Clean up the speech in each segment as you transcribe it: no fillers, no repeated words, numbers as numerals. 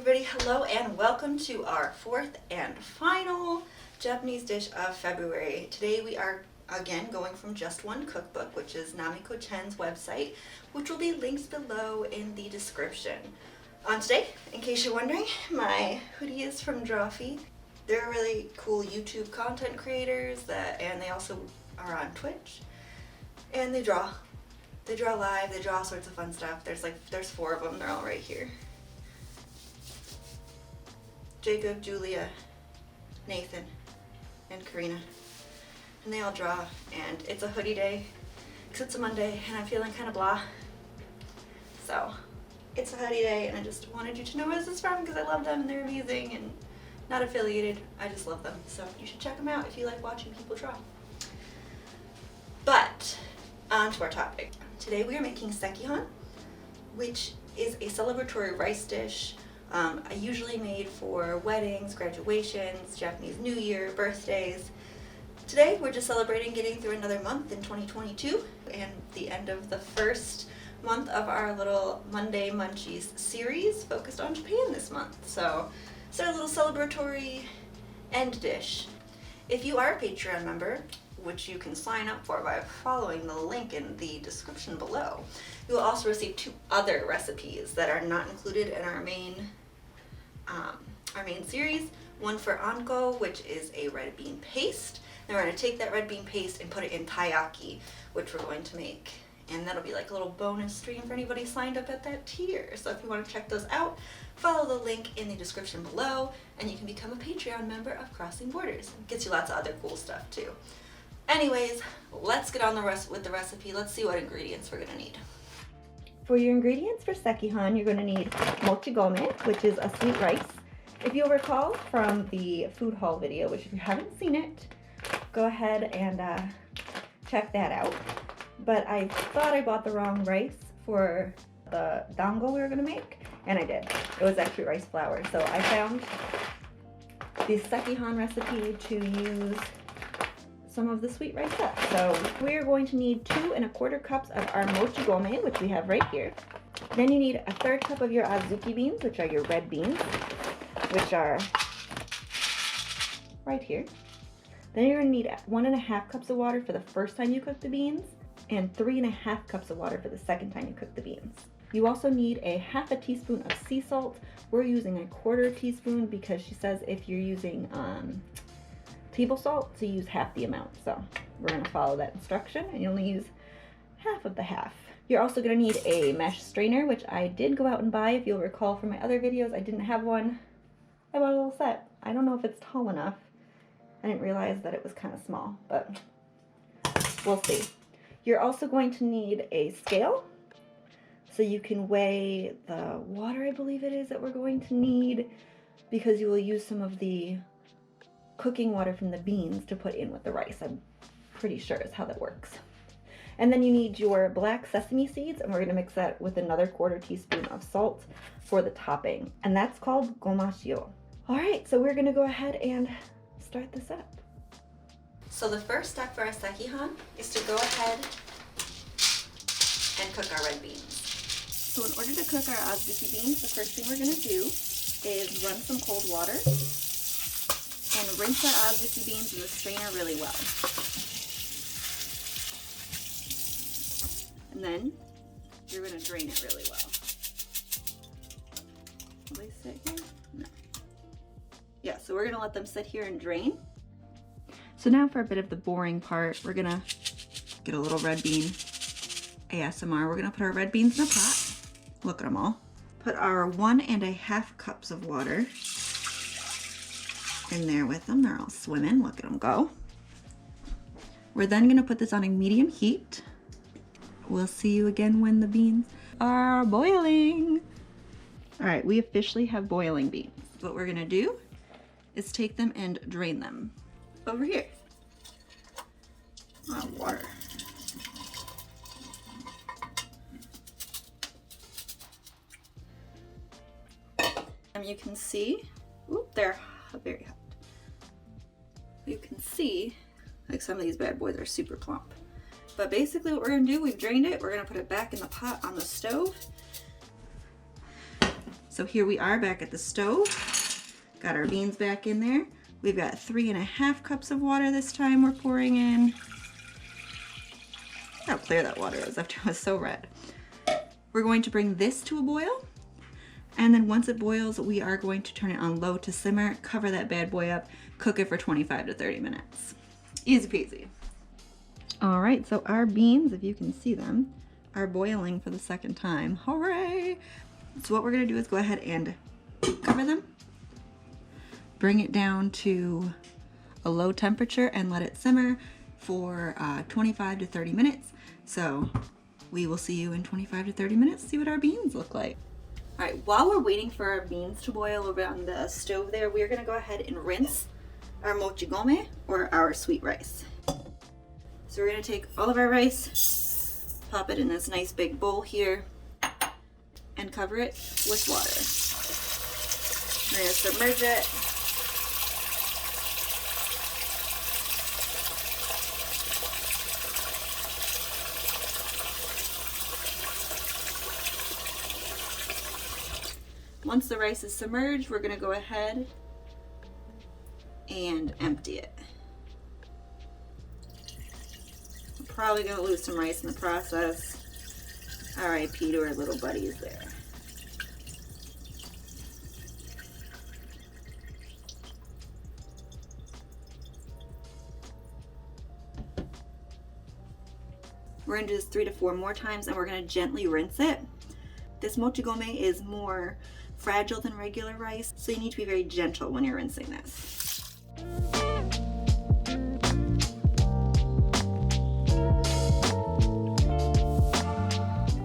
everybody, hello and welcome to our fourth and final Japanese dish of February. Today we are again going from just one cookbook, which is Namiko-chan's website, which will be linked below in the description. Today, in case you're wondering, my hoodie is from Drawfee. They're really cool YouTube content creators and they also are on Twitch. And they draw. They draw live, they draw all sorts of fun stuff. There's 4 of them, they're all right here. Jacob, Julia, Nathan, and Karina. And they all draw, and it's a hoodie day, because it's a Monday, and I'm feeling kind of blah. So, it's a hoodie day, and I just wanted you to know where this is from, because I love them, and they're amazing, and not affiliated. I just love them. So, you should check them out if you like watching people draw. But, on to our topic. Today we are making Sekihan, which is a celebratory rice dish. I usually made for weddings, graduations, Japanese New Year, birthdays. Today we're just celebrating getting through another month in 2022 and the end of the first month of our little Monday Munchies series focused on Japan this month. So it's our little celebratory end dish. If you are a Patreon member, which you can sign up for by following the link in the description below, you will also receive 2 other recipes that are not included in our main series. One for anko, which is a red bean paste. Then we're going to take that red bean paste and put it in taiyaki, which we're going to make. And that'll be like a little bonus stream for anybody signed up at that tier. So if you want to check those out, follow the link in the description below, and you can become a Patreon member of Crossing Borders. It gets you lots of other cool stuff too. Anyways, let's get on with the recipe. Let's see what ingredients we're going to need. For your ingredients for Sekihan, you're going to need mochi gome, which is a sweet rice. If you'll recall from the food haul video, which if you haven't seen it, go ahead and check that out. But I thought I bought the wrong rice for the dango we were going to make, and I did. It was actually rice flour. So I found the Sekihan recipe to use some of the sweet rice up. So we're going to need 2 1/4 cups of our mochi gome, which we have right here. Then you need 1/3 cup of your azuki beans, which are your red beans, which are right here. Then you're going to need 1 1/2 cups of water for the first time you cook the beans, and 3 1/2 cups of water for the second time you cook the beans. You also need a 1/2 teaspoon of sea salt. We're using a 1/4 teaspoon because she says if you're using table salt to use half the amount. So we're going to follow that instruction, and you only use half of the half. You're also going to need a mesh strainer, which I did go out and buy. If you'll recall from my other videos, I didn't have one. I bought a little set. I don't know if it's tall enough. I didn't realize that it was kind of small, but we'll see. You're also going to need a scale, so you can weigh the water, I believe it is, that we're going to need, because you will use some of the cooking water from the beans to put in with the rice. I'm pretty sure is how that works. And then you need your black sesame seeds, and we're going to mix that with another 1/4 teaspoon of salt for the topping, and that's called gomashio. Alright, so we're going to go ahead and start this up. So the first step for our Sekihan is to go ahead and cook our red beans. So in order to cook our azuki beans, the first thing we're going to do is run some cold water and rinse our azuki beans in the strainer really well. And then you're going to drain it really well. Will they sit here? No. Yeah, so we're going to let them sit here and drain. So now for a bit of the boring part, we're going to get a little red bean ASMR. We're going to put our red beans in a pot. Look at them all. Put our 1 1/2 cups of water in there with them. They're all swimming. Look at them go. We're then going to put this on a medium heat. We'll see you again when the beans are boiling. All right, we officially have boiling beans. What we're going to do is take them and drain them over here. Oh, water. And you can see, oop, they're very hot. You can see, like some of these bad boys are super plump. But basically what we're gonna do, we've drained it, we're gonna put it back in the pot on the stove. So here we are back at the stove. Got our beans back in there. We've got 3.5 cups of water this time we're pouring in. Look how clear that water is after it was so red. We're going to bring this to a boil. And then once it boils, we are going to turn it on low to simmer, cover that bad boy up, cook it for 25 to 30 minutes. Easy peasy. All right, so our beans, if you can see them, are boiling for the second time. Hooray! So what we're gonna do is go ahead and cover them, bring it down to a low temperature and let it simmer for 25 to 30 minutes. So we will see you in 25 to 30 minutes, see what our beans look like. All right, while we're waiting for our beans to boil over on the stove there, we're gonna go ahead and rinse our mochigome, or our sweet rice. So we're gonna take all of our rice, pop it in this nice big bowl here, and cover it with water. We're gonna submerge it. Once the rice is submerged, we're gonna go ahead and empty it. We're probably gonna lose some rice in the process. R.I.P. to our little buddies there. We're gonna do this 3 to 4 more times, and we're gonna gently rinse it. This mochigome is more fragile than regular rice, so you need to be very gentle when you're rinsing this.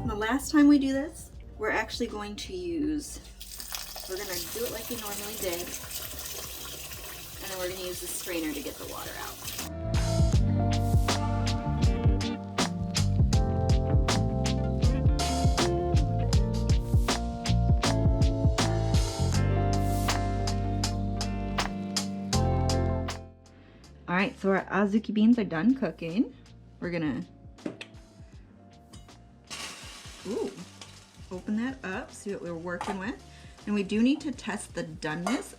The last time we do this, we're actually going to use, we're gonna do it like we normally did, and then we're gonna use the strainer to get the water out. All right, so our azuki beans are done cooking. We're gonna open that up, see what we're working with. And we do need to test the doneness.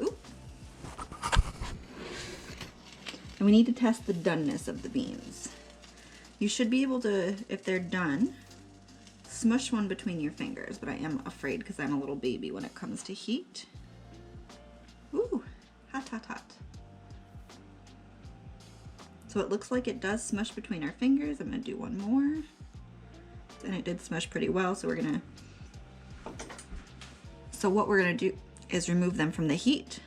And we need to test the doneness of the beans. You should be able to, if they're done, smush one between your fingers, but I am afraid because I'm a little baby when it comes to heat. Ooh, hot, hot, hot. So it looks like it does smush between our fingers. I'm gonna do one more. And it did smush pretty well, so what we're gonna do is remove them from the heat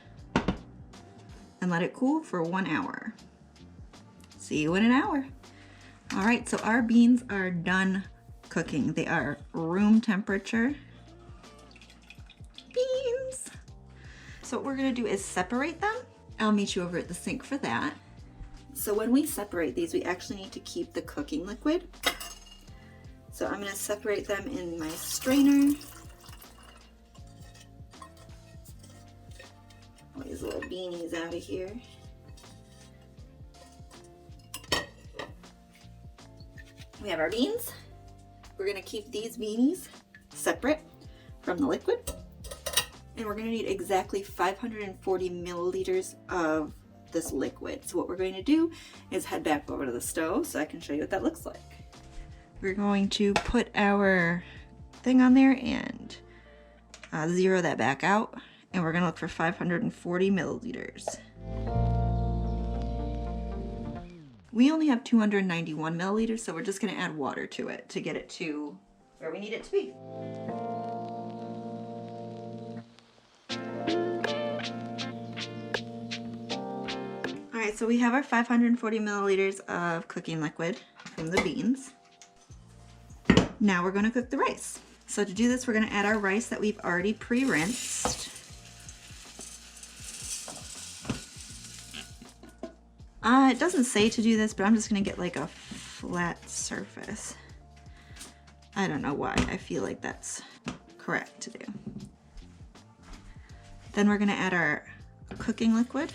and let it cool for 1 hour. See you in an hour. All right, so our beans are done cooking. They are room temperature beans. So what we're gonna do is separate them. I'll meet you over at the sink for that. So when we separate these, we actually need to keep the cooking liquid. So I'm gonna separate them in my strainer. All these little beanies out of here. We have our beans. We're gonna keep these beanies separate from the liquid. And we're gonna need exactly 540 milliliters of this liquid. So what we're going to do is head back over to the stove so I can show you what that looks like. We're going to put our thing on there and zero that back out, and we're going to look for 540 milliliters. We only have 291 milliliters, so we're just going to add water to it to get it to where we need it to be. Alright, so we have our 540 milliliters of cooking liquid from the beans. Now we're going to cook the rice. So to do this, we're going to add our rice that we've already pre-rinsed. It doesn't say to do this, but I'm just going to get like a flat surface. I don't know why. I feel like that's correct to do. Then we're going to add our cooking liquid.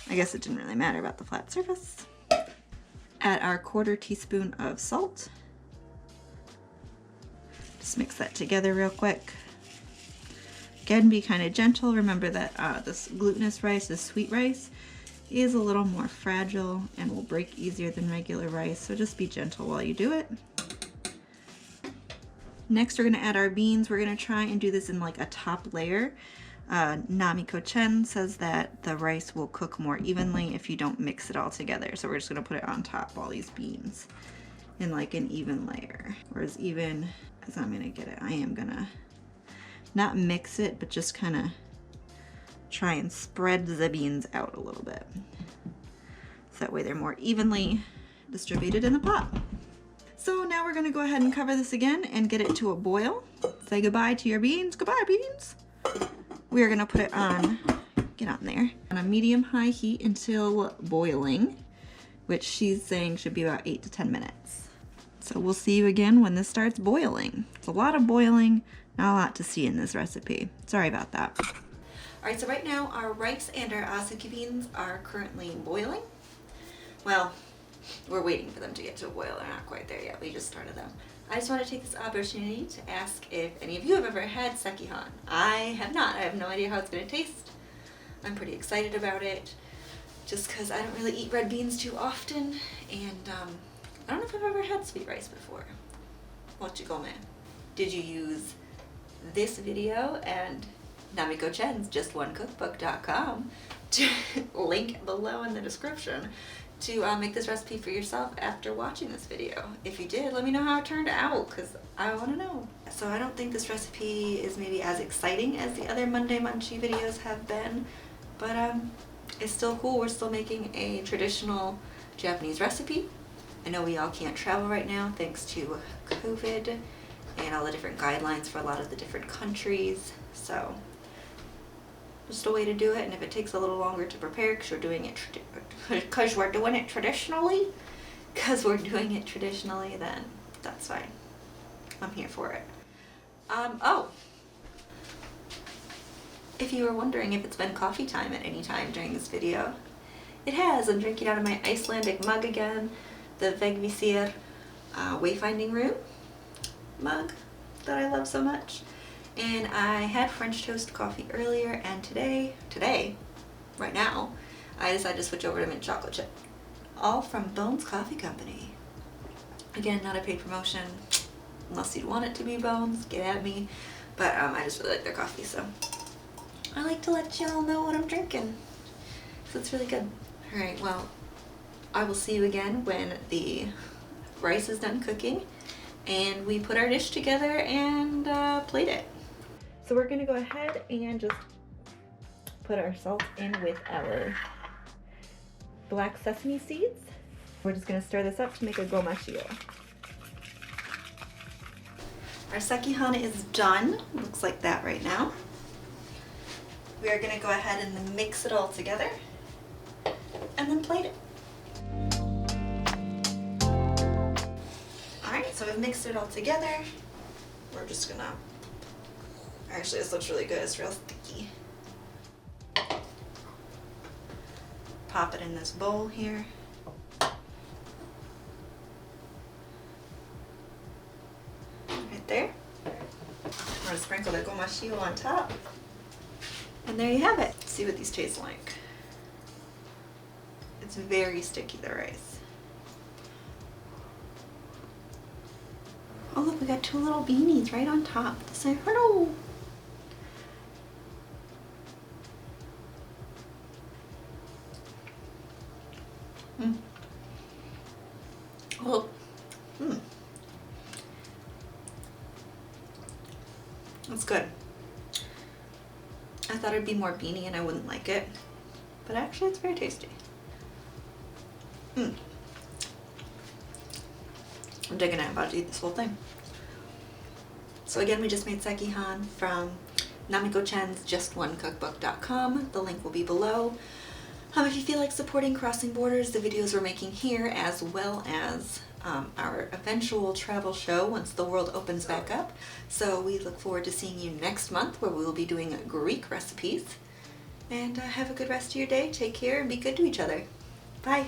I guess it didn't really matter about the flat surface. Add our 1/4 teaspoon of salt. Just mix that together real quick. Again, be kind of gentle. Remember that this glutinous rice, this sweet rice, is a little more fragile and will break easier than regular rice, so just be gentle while you do it. Next, we're going to add our beans. We're going to try and do this in like a top layer. Namiko Chen says that the rice will cook more evenly if you don't mix it all together. So we're just going to put it on top, all these beans, in like an even layer. Or as even as I'm going to get it, I am going to not mix it, but just kind of try and spread the beans out a little bit. So that way they're more evenly distributed in the pot. So now we're going to go ahead and cover this again and get it to a boil. Say goodbye to your beans. Goodbye, beans. We are going to put it on, get on there, on a medium-high heat until boiling, which she's saying should be about 8 to 10 minutes. So we'll see you again when this starts boiling. It's a lot of boiling, not a lot to see in this recipe. Sorry about that. All right, so right now our rice and our asuki beans are currently boiling. Well, we're waiting for them to get to a boil. They're not quite there yet. We just started them. I just want to take this opportunity to ask if any of you have ever had Sekihan. I have not. I have no idea how it's going to taste. I'm pretty excited about it just because I don't really eat red beans too often, and I don't know if I've ever had sweet rice before. What you go, man? Did you use this video and Namiko Chen's JustOneCookbook.com to link below in the description to make this recipe for yourself after watching this video? If you did, let me know how it turned out, because I want to know. So I don't think this recipe is maybe as exciting as the other Monday Munchie videos have been, but it's still cool. We're still making a traditional Japanese recipe. I know we all can't travel right now thanks to COVID and all the different guidelines for a lot of the different countries, so just a way to do it. And if it takes a little longer to prepare because we're doing it traditionally, then that's fine. I'm here for it. Oh, if you were wondering if it's been coffee time at any time during this video, it has. I'm drinking out of my Icelandic mug again, the Vegvisir Wayfinding Room mug that I love so much. And I had French toast coffee earlier, and today, right now, I decided to switch over to mint chocolate chip. All from Bones Coffee Company. Again, not a paid promotion. Unless you'd want it to be Bones, get at me. But I just really like their coffee, so I like to let y'all know what I'm drinking. So it's really good. Alright, well, I will see you again when the rice is done cooking and we put our dish together and plate it. So we're going to go ahead and just put our salt in with our black sesame seeds. We're just going to stir this up to make a gomashio. Our sekihan is done. Looks like that right now. We are going to go ahead and mix it all together and then plate it. Alright, so we've mixed it all together. We're just going to... Actually, this looks really good. It's real sticky. Pop it in this bowl here. Right there. We're going to sprinkle the gomashio on top. And there you have it. Let's see what these taste like. It's very sticky, the rice. Oh look, we got two little beanies right on top to say hello. Oh. That's good. I thought it'd be more beany and I wouldn't like it, but actually it's very tasty. I'm digging it. I'm about to eat this whole thing. So again, we just made sekihan from Namiko Chen's JustOneCookbook.com. The link will be below. If you feel like supporting Crossing Borders, the videos we're making here, as well as our eventual travel show once the world opens back up. So we look forward to seeing you next month, where we will be doing Greek recipes. And have a good rest of your day. Take care and be good to each other. Bye.